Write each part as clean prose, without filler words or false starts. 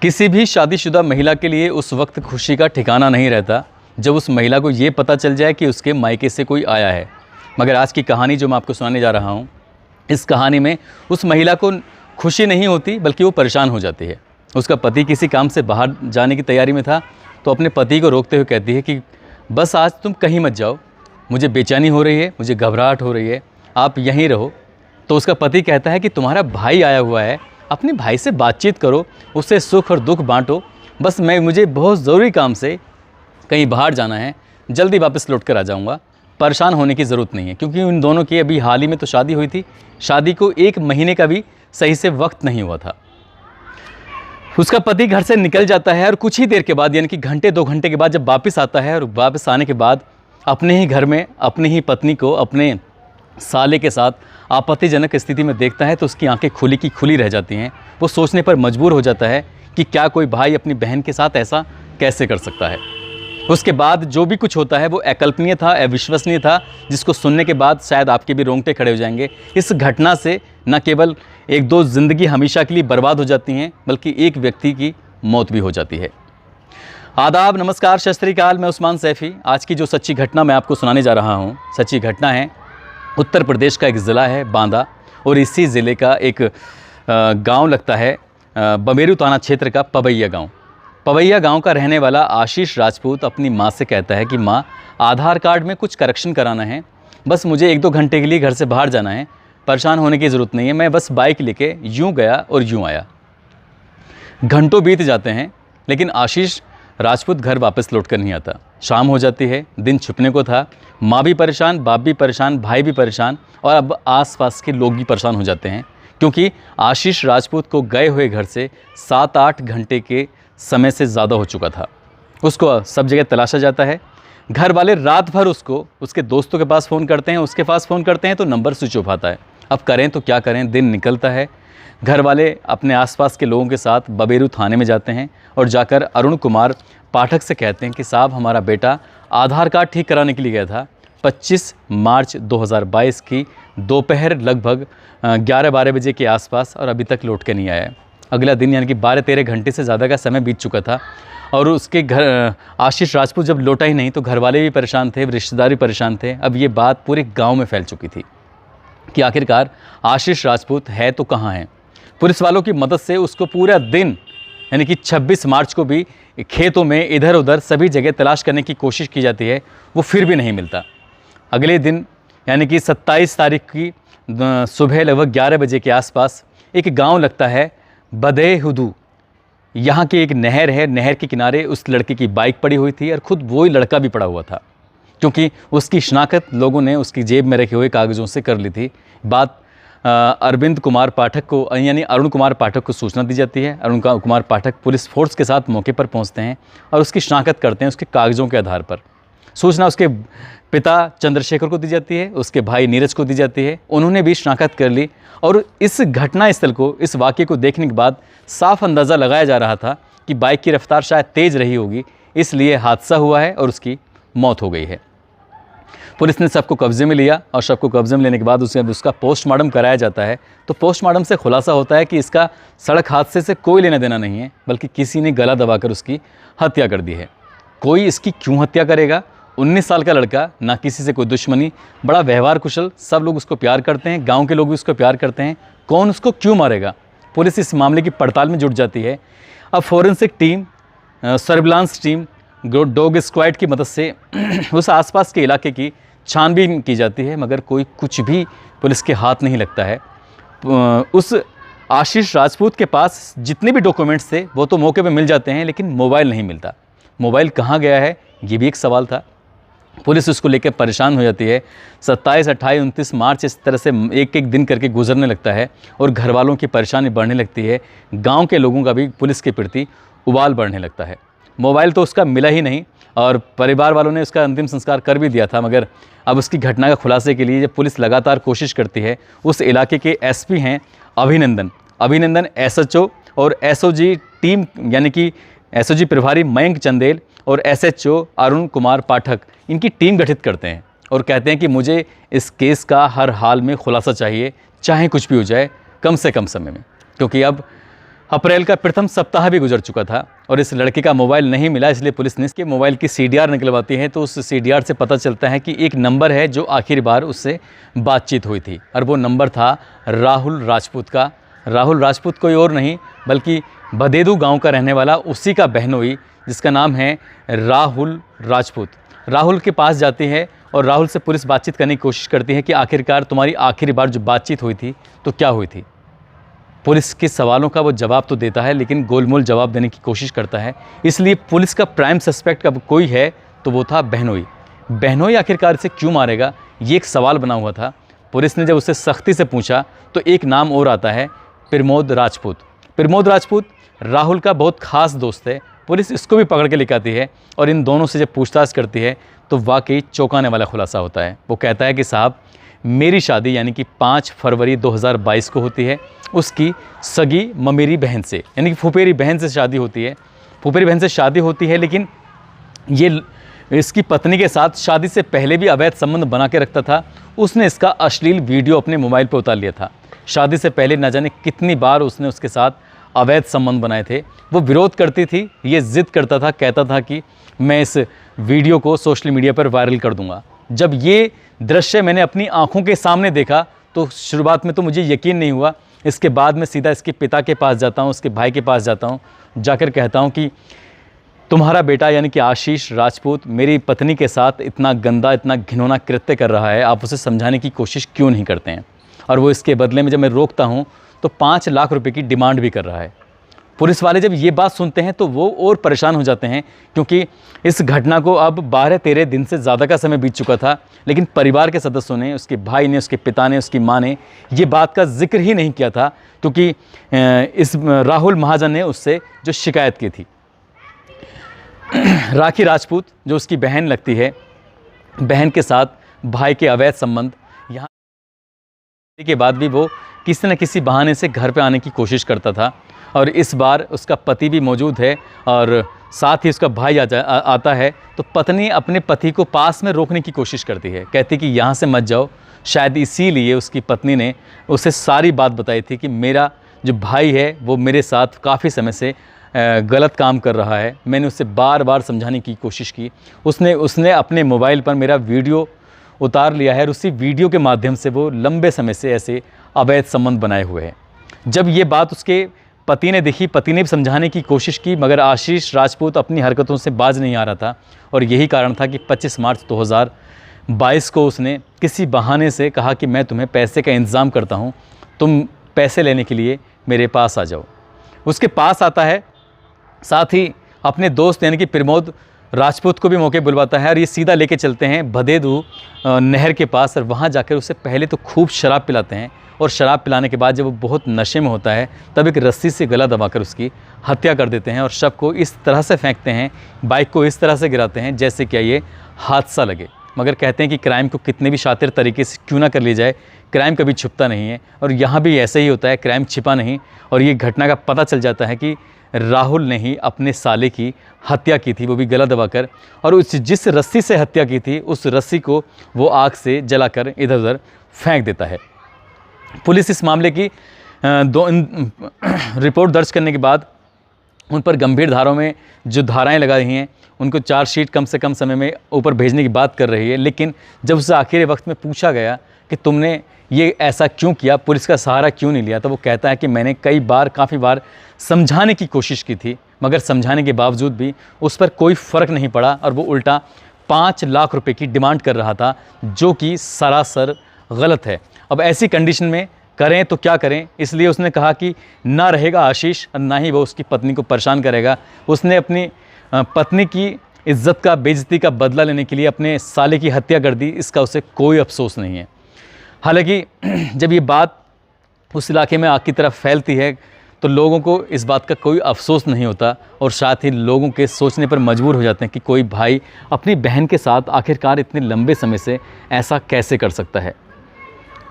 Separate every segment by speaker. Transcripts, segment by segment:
Speaker 1: किसी भी शादीशुदा महिला के लिए उस वक्त खुशी का ठिकाना नहीं रहता जब उस महिला को ये पता चल जाए कि उसके मायके से कोई आया है। मगर आज की कहानी जो मैं आपको सुनाने जा रहा हूँ, इस कहानी में उस महिला को खुशी नहीं होती बल्कि वो परेशान हो जाती है। उसका पति किसी काम से बाहर जाने की तैयारी में था तो अपने पति को रोकते हुए कहती है कि बस आज तुम कहीं मत जाओ, मुझे बेचैनी हो रही है, मुझे घबराहट हो रही है, आप यहीं रहो। तो उसका पति कहता है कि तुम्हारा भाई आया हुआ है, अपने भाई से बातचीत करो, उससे सुख और दुख बांटो। बस मुझे बहुत ज़रूरी काम से कहीं बाहर जाना है, जल्दी वापस लौट कर आ जाऊँगा। परेशान होने की ज़रूरत नहीं है, क्योंकि उन दोनों की अभी हाल ही में तो शादी हुई थी। शादी को 1 महीने का भी सही से वक्त नहीं हुआ था। उसका पति घर से निकल जाता है और कुछ ही देर के बाद, यानी कि घंटे 2 घंटे के बाद जब वापस आता है, और वापस आने के बाद अपने ही घर में अपनी ही पत्नी को अपने साले के साथ आपत्तिजनक स्थिति में देखता है तो उसकी आंखें खुली की खुली रह जाती हैं। वो सोचने पर मजबूर हो जाता है कि क्या कोई भाई अपनी बहन के साथ ऐसा कैसे कर सकता है। उसके बाद जो भी कुछ होता है वो अकल्पनीय था, अविश्वसनीय था, जिसको सुनने के बाद शायद आपके भी रोंगटे खड़े हो जाएंगे। इस घटना से न केवल 1-2 ज़िंदगी हमेशा के लिए बर्बाद हो जाती हैं, बल्कि एक व्यक्ति की मौत भी हो जाती है। आदाब, नमस्कार, सत श्री अकाल। मैं उस्मान सैफ़ी। आज की जो सच्ची घटना मैं आपको सुनाने जा रहा हूँ, सच्ची घटना है उत्तर प्रदेश का एक ज़िला है बांदा, और इसी ज़िले का एक गांव लगता है बमेरू थाना क्षेत्र का पवैया गांव। पवैया गांव का रहने वाला आशीष राजपूत अपनी माँ से कहता है कि माँ, आधार कार्ड में कुछ करेक्शन कराना है, बस मुझे 1-2 घंटे के लिए घर से बाहर जाना है, परेशान होने की ज़रूरत नहीं है, मैं बस बाइक लेके यूँ गया और यूँ आया। घंटों बीत जाते हैं लेकिन आशीष राजपूत घर वापस लौट कर नहीं आता। शाम हो जाती है, दिन छुपने को था। माँ भी परेशान, बाप भी परेशान, भाई भी परेशान, और अब आसपास के लोग भी परेशान हो जाते हैं, क्योंकि आशीष राजपूत को गए हुए घर से 7-8 घंटे के समय से ज़्यादा हो चुका था। उसको सब जगह तलाशा जाता है। घर वाले रात भर उसको उसके दोस्तों के पास फ़ोन करते हैं, उसके पास फ़ोन करते हैं तो नंबर स्विच ऑफ आता है। अब करें तो क्या करें, दिन निकलता है। घर वाले अपने आसपास के लोगों के साथ बमेरू थाने में जाते हैं और जाकर अरुण कुमार पाठक से कहते हैं कि साहब, हमारा बेटा आधार कार्ड ठीक कराने के लिए गया था 25 मार्च 2022 की दोपहर लगभग 11-12 बजे के आसपास, और अभी तक लौट के नहीं आया है। अगला दिन यानी कि 12-13 घंटे से ज़्यादा का समय बीत चुका था, और उसके घर आशीष राजपूत जब लौटा ही नहीं तो घर वाले भी परेशान थे, रिश्तेदार भी परेशान थे। अब ये बात पूरे गाँव में फैल चुकी थी कि आखिरकार आशीष राजपूत है तो कहाँ है। पुलिस वालों की मदद से उसको पूरा दिन, यानी कि 26 मार्च को भी खेतों में इधर उधर सभी जगह तलाश करने की कोशिश की जाती है, वो फिर भी नहीं मिलता। अगले दिन यानी कि 27 तारीख की सुबह लगभग 11 बजे के आसपास एक गांव लगता है बदेहुदू। यहाँ की एक नहर है, नहर के किनारे उस लड़के की बाइक पड़ी हुई थी, और ख़ुद वही लड़का भी पड़ा हुआ था, क्योंकि उसकी शनाख्त लोगों ने उसकी जेब में रखे हुए कागज़ों से कर ली थी। बात अरविंद कुमार पाठक को, यानी अरुण कुमार पाठक को सूचना दी जाती है। अरुण कुमार पाठक पुलिस फोर्स के साथ मौके पर पहुंचते हैं और उसकी शनाख्त करते हैं उसके कागज़ों के आधार पर। सूचना उसके पिता चंद्रशेखर को दी जाती है, उसके भाई नीरज को दी जाती है। उन्होंने भी शनाख्त कर ली, और इस घटना स्थल को, इस वाक़े को देखने के बाद साफ अंदाज़ा लगाया जा रहा था कि बाइक की रफ्तार शायद तेज़ रही होगी, इसलिए हादसा हुआ है और उसकी मौत हो गई है। पुलिस ने सबको कब्जे में लिया, और सबको कब्जे में लेने के बाद उसका पोस्टमार्टम कराया जाता है। तो पोस्टमार्टम से खुलासा होता है कि इसका सड़क हादसे से कोई लेना देना नहीं है, बल्कि किसी ने गला दबाकर उसकी हत्या कर दी है। कोई इसकी क्यों हत्या करेगा? 19 साल का लड़का, ना किसी से कोई दुश्मनी, बड़ा व्यवहार कुशल, सब लोग उसको प्यार करते हैं, गाँव के लोग भी उसको प्यार करते हैं। कौन उसको क्यों मारेगा? पुलिस इस मामले की पड़ताल में जुट जाती है। अब forensic team, surveillance team, dog squad की मदद से उस आसपास के इलाके की छानबीन की जाती है, मगर कोई कुछ भी पुलिस के हाथ नहीं लगता है। उस आशीष राजपूत के पास जितने भी डॉक्यूमेंट्स थे वो तो मौके पे मिल जाते हैं, लेकिन मोबाइल नहीं मिलता। मोबाइल कहाँ गया है, ये भी एक सवाल था। पुलिस उसको लेकर परेशान हो जाती है। 27, 28, 29 मार्च इस तरह से एक एक दिन करके गुजरने लगता है, और घर वालों की परेशानी बढ़ने लगती है। गाँव के लोगों का भी पुलिस के प्रति उबाल बढ़ने लगता है। मोबाइल तो उसका मिला ही नहीं, और परिवार वालों ने उसका अंतिम संस्कार कर भी दिया था। मगर अब उसकी घटना का खुलासे के लिए जब पुलिस लगातार कोशिश करती है, उस इलाके के एसपी हैं अभिनंदन एसएचओ और एसओजी टीम, यानी कि एसओजी प्रभारी मयंक चंदेल और एसएचओ अरुण कुमार पाठक, इनकी टीम गठित करते हैं और कहते हैं कि मुझे इस केस का हर हाल में खुलासा चाहिए, चाहे कुछ भी हो जाए, कम से कम समय में, क्योंकि अब अप्रैल का प्रथम सप्ताह भी गुजर चुका था और इस लड़के का मोबाइल नहीं मिला, इसलिए पुलिस ने इसके मोबाइल की CDR निकलवाती है। तो उस CDR से पता चलता है कि एक नंबर है जो आखिरी बार उससे बातचीत हुई थी और वो नंबर था राहुल राजपूत का। राहुल राजपूत कोई और नहीं बल्कि भदेदू गांव का रहने वाला उसी का बहनोई, जिसका नाम है राहुल राजपूत। राहुल के पास जाती है और राहुल से पुलिस बातचीत करने की कोशिश करती है कि आखिरकार तुम्हारी आखिरी बार जो बातचीत हुई थी तो क्या हुई थी। पुलिस के सवालों का वो जवाब तो देता है लेकिन गोलमोल जवाब देने की कोशिश करता है। इसलिए पुलिस का प्राइम सस्पेक्ट अब कोई है तो वो था बहनोई। बहनोई आखिरकार इसे क्यों मारेगा, ये एक सवाल बना हुआ था। पुलिस ने जब उससे सख्ती से पूछा तो एक नाम और आता है, प्रमोद राजपूत। प्रमोद राजपूत राहुल का बहुत खास दोस्त है। पुलिस इसको भी पकड़ के लेकर आती है और इन दोनों से जब पूछताछ करती है तो वाकई चौंकाने वाला खुलासा होता है। वो कहता है कि साहब, मेरी शादी यानी कि 5 फरवरी 2022 को होती है उसकी सगी ममेरी बहन से, यानी कि फुफेरी बहन से शादी होती है। फुफेरी बहन से शादी होती है लेकिन ये इसकी पत्नी के साथ शादी से पहले भी अवैध संबंध बना के रखता था। उसने इसका अश्लील वीडियो अपने मोबाइल पर उतार लिया था। शादी से पहले न जाने कितनी बार उसने उसके साथ अवैध संबंध बनाए थे। वो विरोध करती थी, ये ज़िद करता था, कहता था कि मैं इस वीडियो को सोशल मीडिया पर वायरल कर दूंगा। जब ये दृश्य मैंने अपनी आंखों के सामने देखा तो शुरुआत में तो मुझे यकीन नहीं हुआ। इसके बाद मैं सीधा इसके पिता के पास जाता हूँ, उसके भाई के पास जाता हूँ, जाकर कहता हूँ कि तुम्हारा बेटा यानी कि आशीष राजपूत मेरी पत्नी के साथ इतना गंदा, इतना घिनौना कृत्य कर रहा है, आप उसे समझाने की कोशिश क्यों नहीं करते हैं। और वो इसके बदले में जब मैं रोकता हूँ तो 5 लाख रुपए की डिमांड भी कर रहा है। पुलिस वाले जब ये बात सुनते हैं तो वो और परेशान हो जाते हैं, क्योंकि इस घटना को अब 12-13 दिन से ज़्यादा का समय बीत चुका था, लेकिन परिवार के सदस्यों ने, उसके भाई ने, उसके पिता ने, उसकी माँ ने ये बात का जिक्र ही नहीं किया था, क्योंकि इस राहुल महाजन ने उससे जो शिकायत की थी। राखी राजपूत जो उसकी बहन लगती है, बहन के साथ भाई के अवैध संबंध, यहाँ के बाद भी वो किसी न किसी बहाने से घर पे आने की कोशिश करता था। और इस बार उसका पति भी मौजूद है और साथ ही उसका भाई आता है। तो पत्नी अपने पति को पास में रोकने की कोशिश करती है, कहती कि यहाँ से मत जाओ। शायद इसीलिए उसकी पत्नी ने उसे सारी बात बताई थी कि मेरा जो भाई है वो मेरे साथ काफ़ी समय से गलत काम कर रहा है। मैंने उससे बार बार समझाने की कोशिश की। उसने अपने मोबाइल पर मेरा वीडियो उतार लिया है और उसी वीडियो के माध्यम से वो लंबे समय से ऐसे अवैध संबंध बनाए हुए हैं। जब ये बात उसके पति ने देखी, पति ने भी समझाने की कोशिश की, मगर आशीष राजपूत अपनी हरकतों से बाज नहीं आ रहा था। और यही कारण था कि 25 मार्च 2022 को उसने किसी बहाने से कहा कि मैं तुम्हें पैसे का इंतज़ाम करता हूँ, तुम पैसे लेने के लिए मेरे पास आ जाओ। उसके पास आता है, साथ ही अपने दोस्त यानी कि प्रमोद राजपूत को भी मौके बुलवाता है और ये सीधा लेके चलते हैं भदेदू नहर के पास। और वहाँ जाकर उसे पहले तो खूब शराब पिलाते हैं और शराब पिलाने के बाद जब वो बहुत नशे में होता है तब एक रस्सी से गला दबाकर उसकी हत्या कर देते हैं और शव को इस तरह से फेंकते हैं, बाइक को इस तरह से गिराते हैं जैसे क्या ये हादसा लगे। मगर कहते हैं कि क्राइम को कितने भी शातिर तरीके से क्यों ना कर लिया जाए, क्राइम कभी छुपता नहीं है। और यहाँ भी ऐसा ही होता है, क्राइम छिपा नहीं। और ये घटना का पता चल जाता है कि राहुल ने ही अपने साले की हत्या की थी, वो भी गला दबाकर। और उस जिस रस्सी से हत्या की थी उस रस्सी को वो आग से जलाकर इधर उधर फेंक देता है। पुलिस इस मामले की रिपोर्ट दर्ज करने के बाद उन पर गंभीर धाराओं में जो धाराएं लगा रही हैं उनको चार्जशीट कम से कम समय में ऊपर भेजने की बात कर रही है। लेकिन जब उससे आखिरी वक्त में पूछा गया कि तुमने ये ऐसा क्यों किया, पुलिस का सहारा क्यों नहीं लिया, तो वो कहता है कि मैंने काफ़ी बार समझाने की कोशिश की थी, मगर समझाने के बावजूद भी उस पर कोई फ़र्क नहीं पड़ा और वो उल्टा 5 लाख रुपए की डिमांड कर रहा था, जो कि सरासर गलत है। अब ऐसी कंडीशन में करें तो क्या करें, इसलिए उसने कहा कि ना रहेगा आशीष और ना ही वो उसकी पत्नी को परेशान करेगा। उसने अपनी पत्नी की इज्जत का, बेइज्जती का बदला लेने के लिए अपने साले की हत्या कर दी, इसका उसे कोई अफसोस नहीं है। हालांकि जब ये बात उस इलाके में आग की तरफ फैलती है तो लोगों को इस बात का कोई अफसोस नहीं होता और साथ ही लोगों के सोचने पर मजबूर हो जाते हैं कि कोई भाई अपनी बहन के साथ आखिरकार इतने लंबे समय से ऐसा कैसे कर सकता है।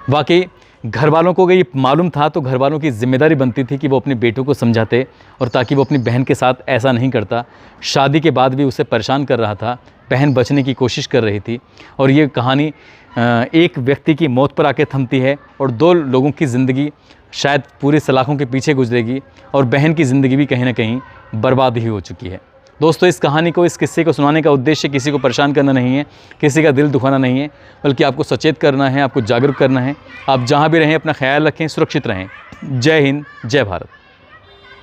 Speaker 1: वाकई घर वालों को अगर ये मालूम था तो घर वालों की ज़िम्मेदारी बनती थी कि वो अपने बेटों को समझाते और ताकि वो अपनी बहन के साथ ऐसा नहीं करता। शादी के बाद भी उसे परेशान कर रहा था, बहन बचने की कोशिश कर रही थी। और ये कहानी एक व्यक्ति की मौत पर आके थमती है और 2 लोगों की ज़िंदगी शायद पूरी सलाखों के पीछे गुजरेगी और बहन की ज़िंदगी भी कहीं ना कहीं बर्बाद ही हो चुकी है। दोस्तों, इस कहानी को, इस किस्से को सुनाने का उद्देश्य किसी को परेशान करना नहीं है, किसी का दिल दुखाना नहीं है, बल्कि आपको सचेत करना है, आपको जागरूक करना है। आप जहाँ भी रहें अपना ख्याल रखें, सुरक्षित रहें। जय हिंद, जय भारत।